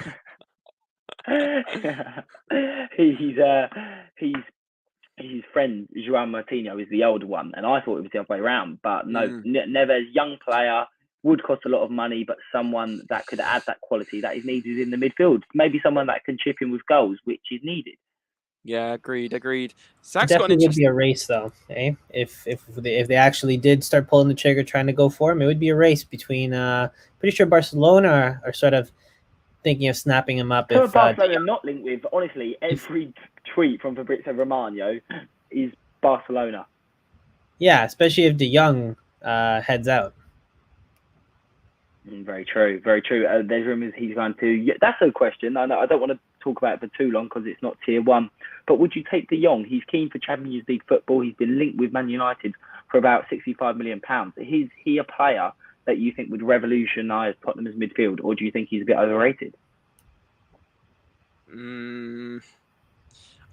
His friend João Martinho is the older one, and I thought it was the other way around. But no, Neves, young player, would cost a lot of money, but someone that could add that quality that is needed in the midfield. Maybe someone that can chip in with goals, which is needed. Yeah, agreed. Zach's definitely would be a race, though. Eh? If they actually did start pulling the trigger, trying to go for him, it would be a race between. Pretty sure Barcelona are sort of thinking of snapping him up. If Barcelona not linked with, honestly, every tweet from Fabrizio Romano is Barcelona. Yeah, especially if De Jong heads out. Very true. There's rumours he's going to. Yeah, that's a question. I don't want to talk about it for too long because it's not tier 1. But would you take De Jong? He's keen for Champions League football. He's been linked with Man United for about £65 million. Is he a player that you think would revolutionise Tottenham's midfield, or do you think he's a bit overrated? I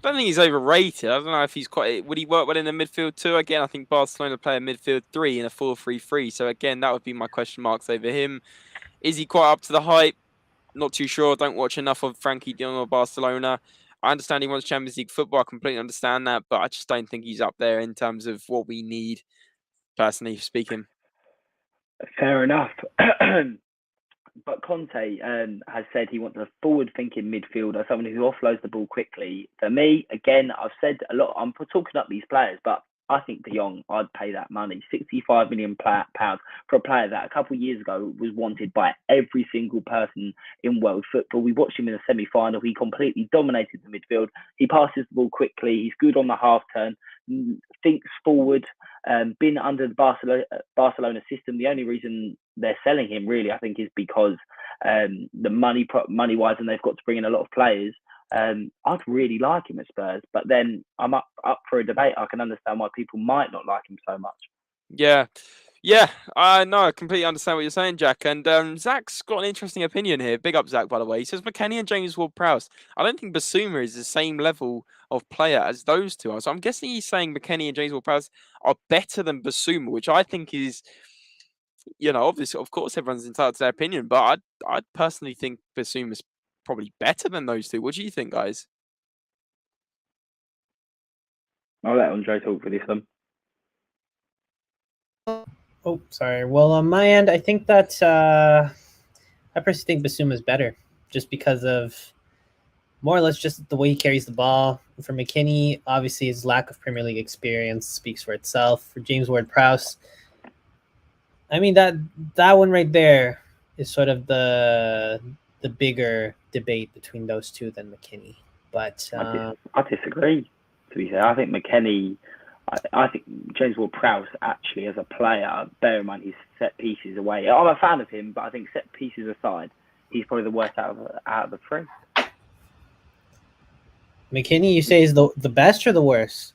don't think he's overrated. I don't know if he's quite. Would he work well in the midfield too? Again, I think Barcelona play a midfield 3 in a 4-3-3. So again, that would be my question marks over him. Is he quite up to the hype? Not too sure. Don't watch enough of Frankie de Jong or Barcelona. I understand he wants Champions League football. I completely understand that, but I just don't think he's up there in terms of what we need, personally speaking. Fair enough. But Conte has said he wants a forward-thinking midfielder, someone who offloads the ball quickly. For me, again, I've said a lot. I'm talking up these players, but I think De Jong, I'd pay that money, £65 million for a player that a couple of years ago was wanted by every single person in world football. We watched him in the semi-final. He completely dominated the midfield. He passes the ball quickly. He's good on the half turn. Thinks forward. Been under the Barcelona system. The only reason they're selling him, really, I think, is because the money-wise, and they've got to bring in a lot of players. I'd really like him at Spurs, but then I'm up for a debate. I can understand why people might not like him so much. Yeah, I know. I completely understand what you're saying, Jack. And Zach's got an interesting opinion here. Big up, Zach, by the way. He says McKennie and James Ward-Prowse. I don't think Bissouma is the same level of player as those two are. So I'm guessing he's saying McKennie and James Ward-Prowse are better than Bissouma, which I think is, obviously, of course, everyone's entitled to their opinion, but I personally think Bissouma's probably better than those two. What do you think, guys? I'll let Andre talk for this one. Oh, sorry. Well, on my end, I think that I personally think Bissouma is better, just because of more or less just the way he carries the ball. For McKennie, obviously his lack of Premier League experience speaks for itself. For James Ward-Prowse, I mean that one right there is sort of the bigger debate between those two than McKennie. But I disagree. To be fair, I think McKennie. I think James Ward-Prowse actually, as a player, bear in mind he's set pieces away. I'm a fan of him, but I think set pieces aside, he's probably the worst out of the three. McKennie, you say is the best or the worst?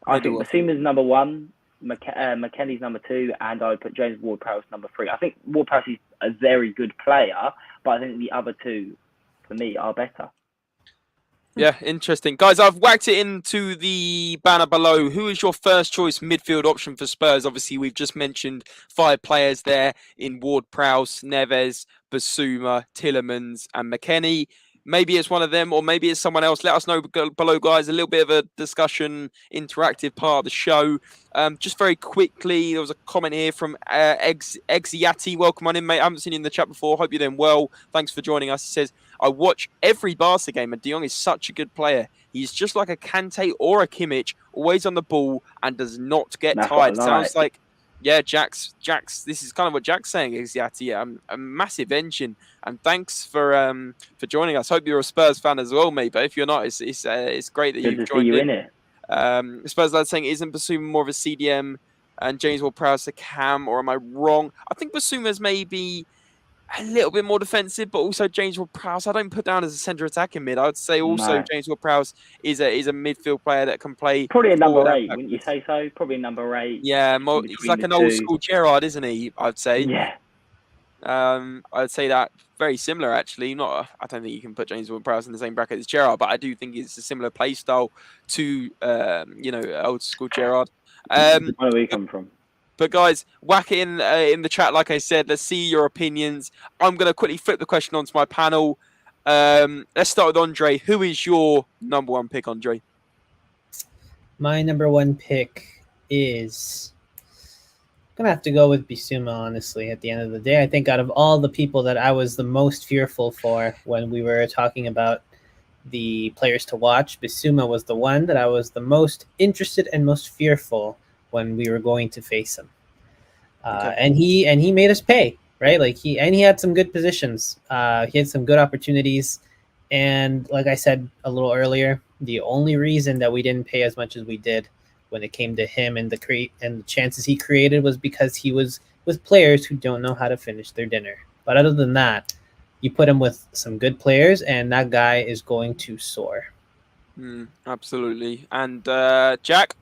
I think Bissouma's number 1, McKennie's number 2, and I would put James Ward-Prowse number 3. I think Ward-Prowse is a very good player, but I think the other two, for me, are better. Yeah, interesting. Guys, I've whacked it into the banner below. Who is your first choice midfield option for Spurs? Obviously, we've just mentioned 5 players there in Ward-Prowse, Neves, Bissouma, Tielemans, and McKennie. Maybe it's one of them, or maybe it's someone else. Let us know below, guys. A little bit of a discussion, interactive part of the show. Just very quickly, there was a comment here from Exiati. Welcome on in, mate. I haven't seen you in the chat before. Hope you're doing well. Thanks for joining us. He says, I watch every Barca game, and De Jong is such a good player. He's just like a Kante or a Kimmich, always on the ball and does not get tired. Sounds like, yeah, Jack's. This is kind of what Jack's saying. Exactly, a massive engine. And thanks for joining us. Hope you're a Spurs fan as well, mate. But if you're not, it's great that you've joined in. Spurs lad saying, isn't Bissouma more of a CDM and James Ward-Prowse a cam, or am I wrong? I think Bissouma's maybe a little bit more defensive, but also James Ward-Prowse I don't put down as a centre attacking mid. I would say also James Ward-Prowse is a midfield player that can play. Probably a number 8, wouldn't you say so? Probably a number 8. Yeah, he's like an old school Gerrard, isn't he? I'd say. Yeah. I'd say that very similar actually. I don't think you can put James Ward-Prowse in the same bracket as Gerrard, but I do think it's a similar play style to old school Gerrard. Where do we come from? But guys, whack it in the chat. Like I said, let's see your opinions. I'm going to quickly flip the question onto my panel. Let's start with Andre. Who is your number 1 pick, Andre? My number 1 pick is going to have to go with Bissouma, honestly, at the end of the day. I think out of all the people that I was the most fearful for when we were talking about the players to watch, Bissouma was the one that I was the most interested and most fearful when we were going to face him. And he made us pay, right? Like he had some good positions. He had some good opportunities. And like I said a little earlier, the only reason that we didn't pay as much as we did when it came to him and the chances he created was because he was with players who don't know how to finish their dinner. But other than that, you put him with some good players, and that guy is going to soar. Absolutely. And Jack?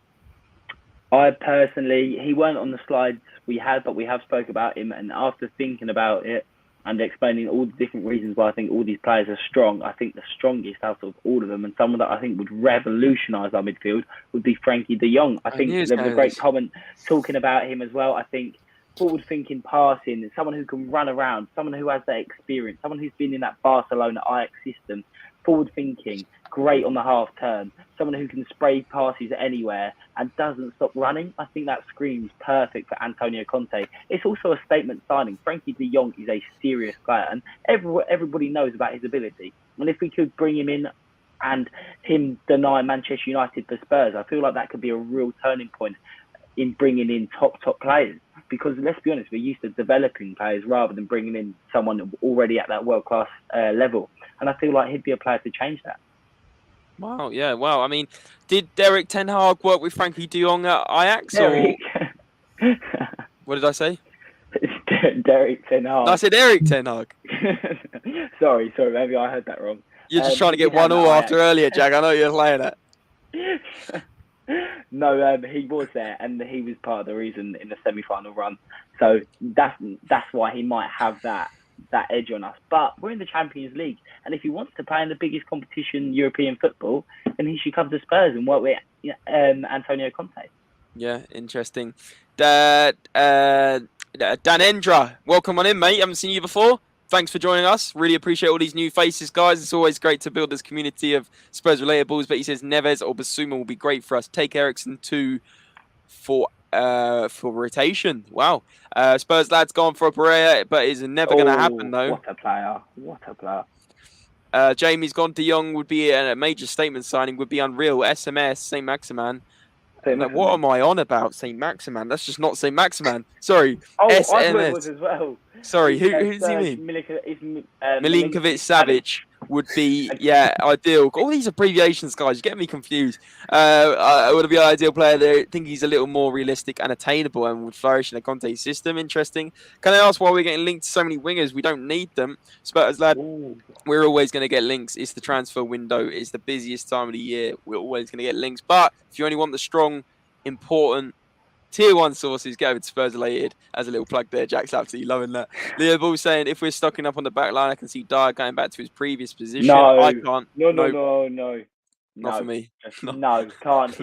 I personally, he weren't on the slides we had, but we have spoke about him. And after thinking about it, and explaining all the different reasons why I think all these players are strong. I think the strongest out of all of them, and someone that I think would revolutionise our midfield, would be Frankie de Jong. I think there was a great comment talking about him as well. I think forward-thinking passing, someone who can run around, someone who has that experience, someone who's been in that Barcelona Ajax system, forward-thinking, great on the half turn, someone who can spray passes anywhere and doesn't stop running. I think that screams perfect for Antonio Conte. It's also a statement signing. Frankie de Jong is a serious player, and everybody knows about his ability. And if we could bring him in and him deny Manchester United for Spurs, I feel like that could be a real turning point in bringing in top players. Because let's be honest, we're used to developing players rather than bringing in someone already at that world-class level. And I feel like he'd be a player to change that. Wow, yeah, wow. I mean, did Derek Ten Hag work with Frankie de Jong at Ajax? Derek. Or... What did I say? Derek Ten Hag. I said Eric Ten Hag. sorry, maybe I heard that wrong. You're just trying to get 1-1 after earlier, Jack. I know you're playing it. No, he was there, and he was part of the reason in the semi-final run. So that's why he might have that edge on us. But we're in the Champions League, and if he wants to play in the biggest competition, European football, then he should come to Spurs and work with Antonio Conte. Yeah, interesting. Dan Endra, welcome on in, mate. Haven't seen you before. Thanks for joining us. Really appreciate all these new faces, guys. It's always great to build this community of Spurs-related balls. But he says Neves or Bissouma will be great for us. Take Eriksen too for rotation. Wow. Spurs lads gone for a Pereira, but it's never going to happen, though. What a player. Jamie's gone. De Jong would be a major statement signing, would be unreal. SMS, St. Maximan. What am I on about? St. Maximan? That's just not St. Maximan. Sorry. SMS. I thought it was as well. Sorry, who does he mean? Milinkovic Savic would be, yeah, ideal. All these abbreviations, guys, you get me confused. Would be an ideal player there. I think he's a little more realistic and attainable and would flourish in a Conte system. Interesting. Can I ask why we're getting linked to so many wingers? We don't need them. Spurs lad, we're always going to get links. It's the transfer window. It's the busiest time of the year. We're always going to get links. But if you only want the strong, important, Tier 1 sources, get over to SpursRelated. As a little plug there, Jack's absolutely loving that. Leo Ball saying, if we're stocking up on the back line, I can see Dyer going back to his previous position. No, I can't. No. Not for me. No, can't.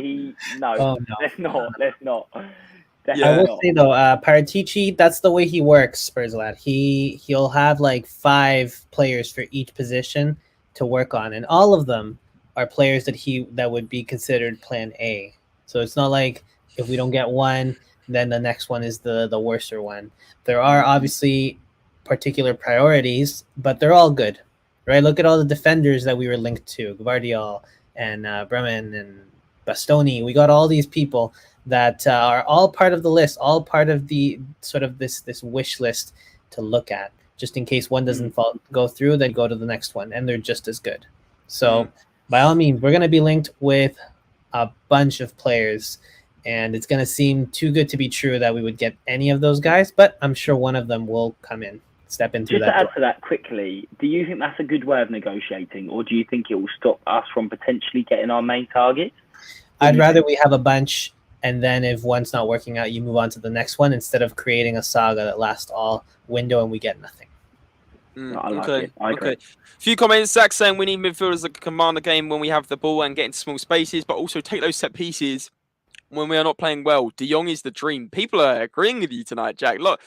No. Oh, no. Let's not. I will say, though, Paratici, that's the way he works, Spurs lad. He'll have like 5 players for each position to work on, and all of them are players that would be considered plan A. So it's not like if we don't get one, then the next one is the worser one. There are obviously particular priorities, but they're all good, right? Look at all the defenders that we were linked to, Gvardiol and Bremen and Bastoni. We got all these people that are all part of the list, all part of the sort of this wish list to look at, just in case one doesn't go through, then go to the next one, and they're just as good. So by all means, we're going to be linked with a bunch of players, and it's going to seem too good to be true that we would get any of those guys, but I'm sure one of them will step into that. Just to add to that quickly, do you think that's a good way of negotiating, or do you think it will stop us from potentially getting our main target? I'd rather we have a bunch, and then if one's not working out, you move on to the next one instead of creating a saga that lasts all window and we get nothing. I agree. Few comments. Zach saying we need midfielders that can command the game when we have the ball and get into small spaces, but also take those set pieces when we are not playing well. De Jong is the dream. People are agreeing with you tonight, Jack. Look,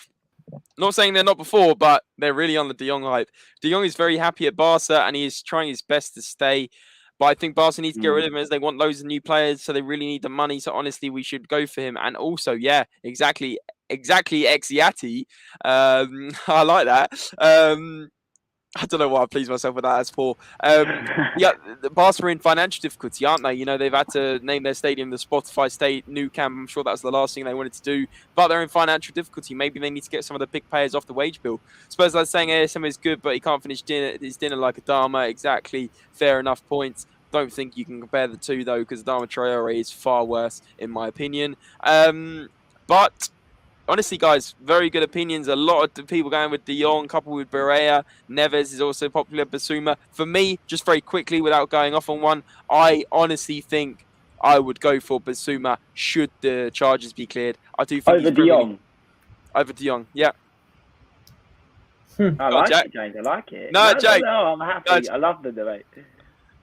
not saying they're not before, but they're really on the De Jong hype. De Jong is very happy at Barca, and he is trying his best to stay. But I think Barca needs to get rid of him as they want loads of new players, so they really need the money. So honestly, we should go for him. And also, yeah, exactly, Exiati. I like that. I don't know why I pleased myself with that as Paul. Yeah, the Barca are in financial difficulty, aren't they? You know, they've had to name their stadium the Spotify State Nou Camp. I'm sure that was the last thing they wanted to do, but they're in financial difficulty. Maybe they need to get some of the big players off the wage bill. Spurs are saying ASM is good, but he can't finish his dinner like Adama. Exactly, fair enough points. Don't think you can compare the two though, because Adama Traore is far worse in my opinion. But honestly, guys, very good opinions. A lot of people going with De Jong, coupled with Berea. Neves is also popular. Bissouma. For me, just very quickly, without going off on one, I honestly think I would go for Bissouma should the charges be cleared. I do think over De Jong. Over De Jong, yeah. I Go on, like Jack. it, James. I like it. No, Jake. No, I'm happy. No, I love the debate.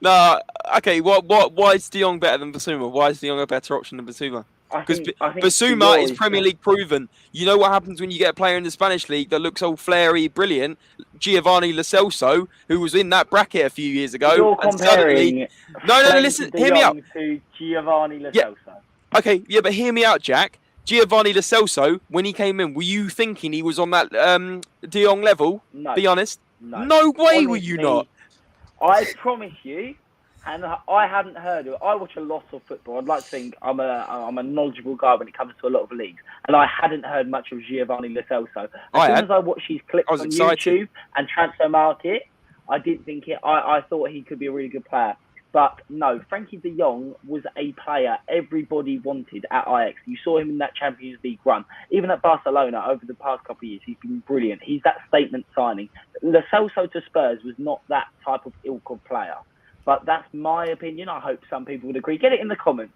no, okay. Why is De Jong better than Bissouma? Why is De Jong a better option than Bissouma? I Because think Bissouma Dior is is Premier League proven. You know what happens when you get a player in the Spanish league that looks all flary, brilliant? Giovanni Lo Celso, who was in that bracket a few years ago, You're and suddenly, comparing no, Frenkie listen, de hear me out. Jong to Giovanni Lo Yeah, Celso. okay, yeah, but hear me out, Jack. Giovanni Lo Celso, when he came in, were you thinking he was on that De Jong level? No, Be honest. no. No way were you Honestly, not. I promise you, and I hadn't heard of it. I watch a lot of football. I'd like to think I'm a knowledgeable guy when it comes to a lot of leagues, and I hadn't heard much of Giovanni Lo Celso. As soon as I watched his clips on YouTube and Transfer Market, I didn't think it. I thought he could be a really good player. But no, Frenkie de Jong was a player everybody wanted at Ajax. You saw him in that Champions League run. Even at Barcelona over the past couple of years, he's been brilliant. He's that statement signing. Lo Celso to Spurs was not that type of ilk of player. But that's my opinion. I hope some people would agree. Get it in the comments.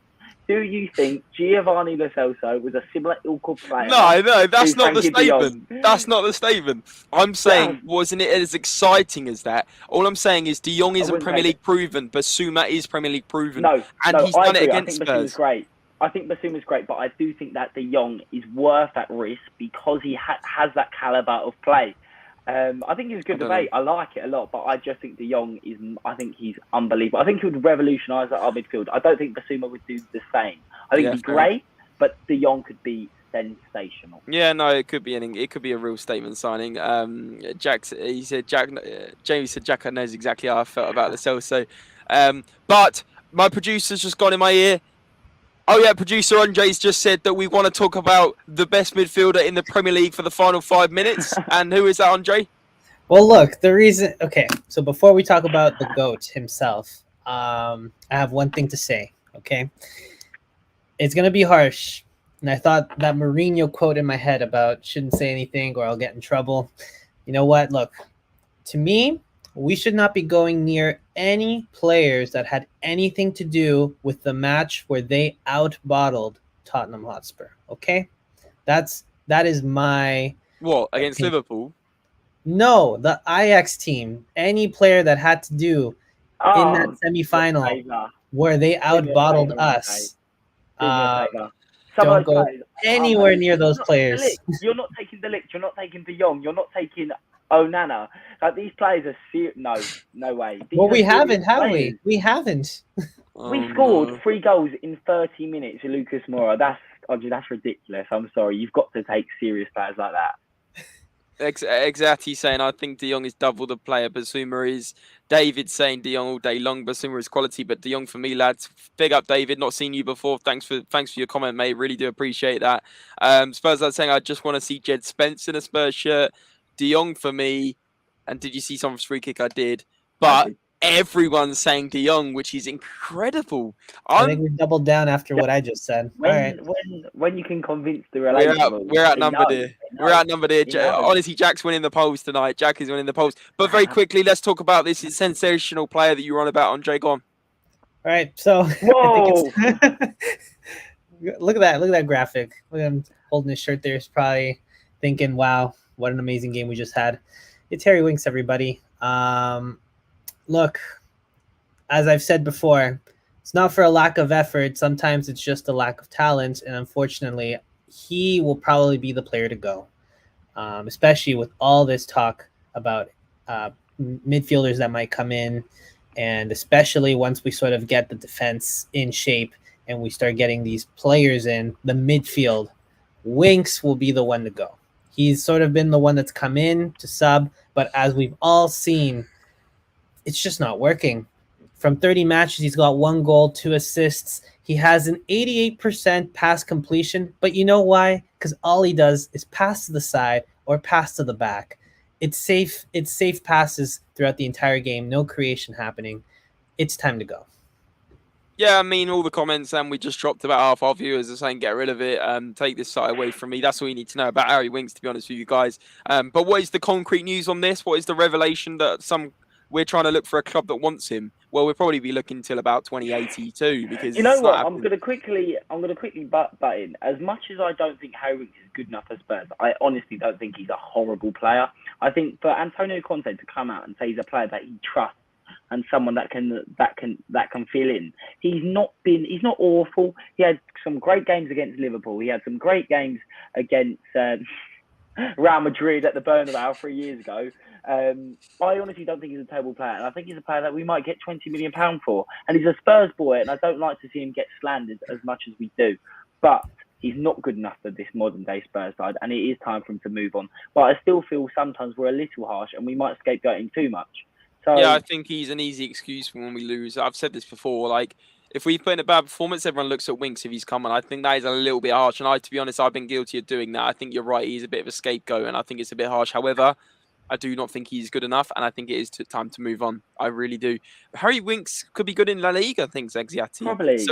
Do you think Giovanni Lo Celso was a similar ilk of player? No, that's not the Frenkie de Jong? statement. That's not the statement. I'm saying, wasn't it as exciting as that? All I'm saying is De Jong isn't Premier League proven, but Bissouma is Premier League proven. No, and he's done it against I think Spurs. Bissouma's great. I think Bissouma's great, but I do think that De Jong is worth that risk because he has that caliber of play. I think it's a good debate. I like it a lot, but I just think De Jong is. I think he's unbelievable. I think he would revolutionise our midfield. I don't think Bissouma would do the same. I think he'd be great, but De Jong could be sensational. Yeah, no, it could be anything. It could be a real statement signing. Jamie said Jack knows exactly how I felt about the Celso. But my producer's just gone in my ear. Oh yeah, producer Andre's just said that we want to talk about the best midfielder in the Premier League for the final 5 minutes. And who is that, Andre? Well, look, the reason... Okay, so before we talk about the GOAT himself, I have one thing to say, okay? It's going to be harsh. And I thought that Mourinho quote in my head about shouldn't say anything or I'll get in trouble. You know what? Look, to me, we should not be going near any players that had anything to do with the match where they out-bottled Tottenham Hotspur, okay? That is my... What, against Liverpool? No, the Ajax team. Any player that had to do in that semi-final where they out-bottled us. Don't go anywhere near those players. You're not taking De Ligt. You're not taking De Jong. You're not taking Onana. Like, these players are serious. No way. Well, we haven't, have we? We haven't. We scored 3 goals in 30 minutes with Lucas Moura. That's ridiculous. I'm sorry. You've got to take serious players like that. Exactly, saying I think De Jong is double the player Bissouma is. David saying De Jong all day long. Bissouma is quality, but De Jong for me, lads. Big up, David. Not seen you before. Thanks for your comment, mate. Really do appreciate that. Spurs, I was saying I just want to see Jed Spence in a Spurs shirt. De Jong for me. And did you see someone's free kick? I did. But everyone's saying De Jong, which is incredible. I think we doubled down after what I just said. When you can convince the relatable, we're outnumbered here. We're outnumbered here. Honestly, Jack's winning the polls tonight. Jack is winning the polls. But very quickly, let's talk about this sensational player that you were on about, Andre. Go on. All right, so whoa. Look at that graphic. Look at him holding his shirt there. He's probably thinking, "Wow, what an amazing game we just had." It's Harry Winks, everybody. Look, as I've said before, it's not for a lack of effort. Sometimes it's just a lack of talent. And unfortunately, he will probably be the player to go, especially with all this talk about midfielders that might come in. And especially once we sort of get the defense in shape and we start getting these players in the midfield, Winks will be the one to go. He's sort of been the one that's come in to sub. But as we've all seen, it's just not working. From 30 matches, he's got 1 goal, 2 assists. He has an 88% pass completion. But you know why? Because all he does is pass to the side or pass to the back. It's safe passes throughout the entire game. No creation happening. It's time to go. Yeah, I mean, all the comments and we just dropped about half our viewers are saying get rid of it, take this site away from me. That's all you need to know about Harry Winks, to be honest with you guys. But what is the concrete news on this? What is the revelation that some we're trying to look for a club that wants him. Well, we'll probably be looking till about 2082 because You know it's not what? happening. I'm gonna quickly butt in. As much as I don't think Harry Winks is good enough for Spurs, I honestly don't think he's a horrible player. I think for Antonio Conte to come out and say he's a player that he trusts and someone that can fill in, he's not awful. He had some great games against Liverpool. He had some great games against Real Madrid at the Bernabeu 3 years ago. I honestly don't think he's a terrible player, and I think he's a player that we might get £20 million for. And he's a Spurs boy, and I don't like to see him get slandered as much as we do. But he's not good enough for this modern day Spurs side, and it is time for him to move on. But I still feel sometimes we're a little harsh, and we might scapegoat him too much. So yeah, I think he's an easy excuse for when we lose. I've said this before, like, if we put in a bad performance, everyone looks at Winks if he's coming. I think that is a little bit harsh. And to be honest, I've been guilty of doing that. I think you're right. He's a bit of a scapegoat, and I think it's a bit harsh. However, I do not think he's good enough, and I think it is time to move on. I really do. Harry Winks could be good in La Liga, thinks Exati. Probably. As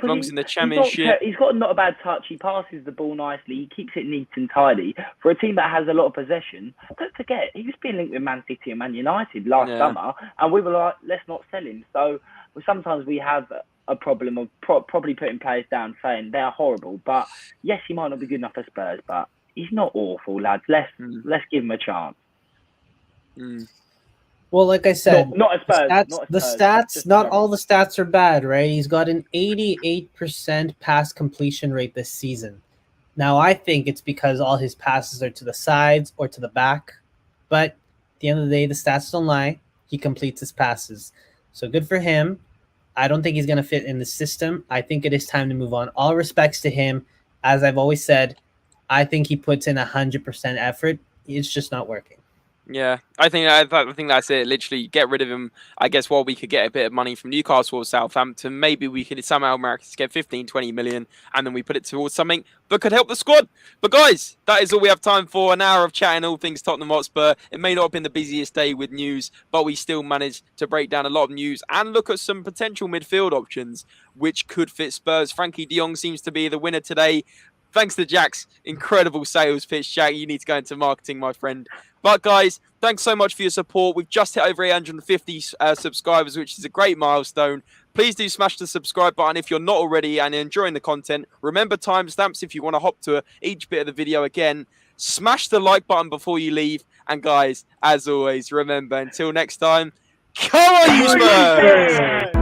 long as in the Championship. He's got not a bad touch. He passes the ball nicely. He keeps it neat and tidy. For a team that has a lot of possession, don't forget, he was being linked with Man City and Man United last summer, and we were like, let's not sell him. So sometimes we have a problem of probably putting players down, saying they're horrible. But yes, he might not be good enough for Spurs, but he's not awful, lads. Let's give him a chance. Well, like I said, not at Spurs. Not all the stats are bad, right? He's got an 88% pass completion rate this season. Now, I think it's because all his passes are to the sides or to the back. But at the end of the day, the stats don't lie. He completes his passes. So good for him. I don't think he's going to fit in the system. I think it is time to move on. All respects to him. As I've always said, I think he puts in 100% effort. It's just not working. Yeah, I think that's it. Literally, get rid of him. I guess while we could get a bit of money from Newcastle or Southampton, maybe we could somehow manage to get 15, 20 million, and then we put it towards something that could help the squad. But guys, that is all we have time for. An hour of chatting all things Tottenham Hotspur. It may not have been the busiest day with news, but we still managed to break down a lot of news and look at some potential midfield options which could fit Spurs. Frankie de Jong seems to be the winner today. Thanks to Jack's incredible sales pitch. Jack, you need to go into marketing, my friend. But guys, thanks so much for your support. We've just hit over 850 subscribers, which is a great milestone. Please do smash the subscribe button if you're not already and enjoying the content. Remember timestamps if you want to hop to each bit of the video again. Smash the like button before you leave. And guys, as always, remember, until next time, come on, you Spurs!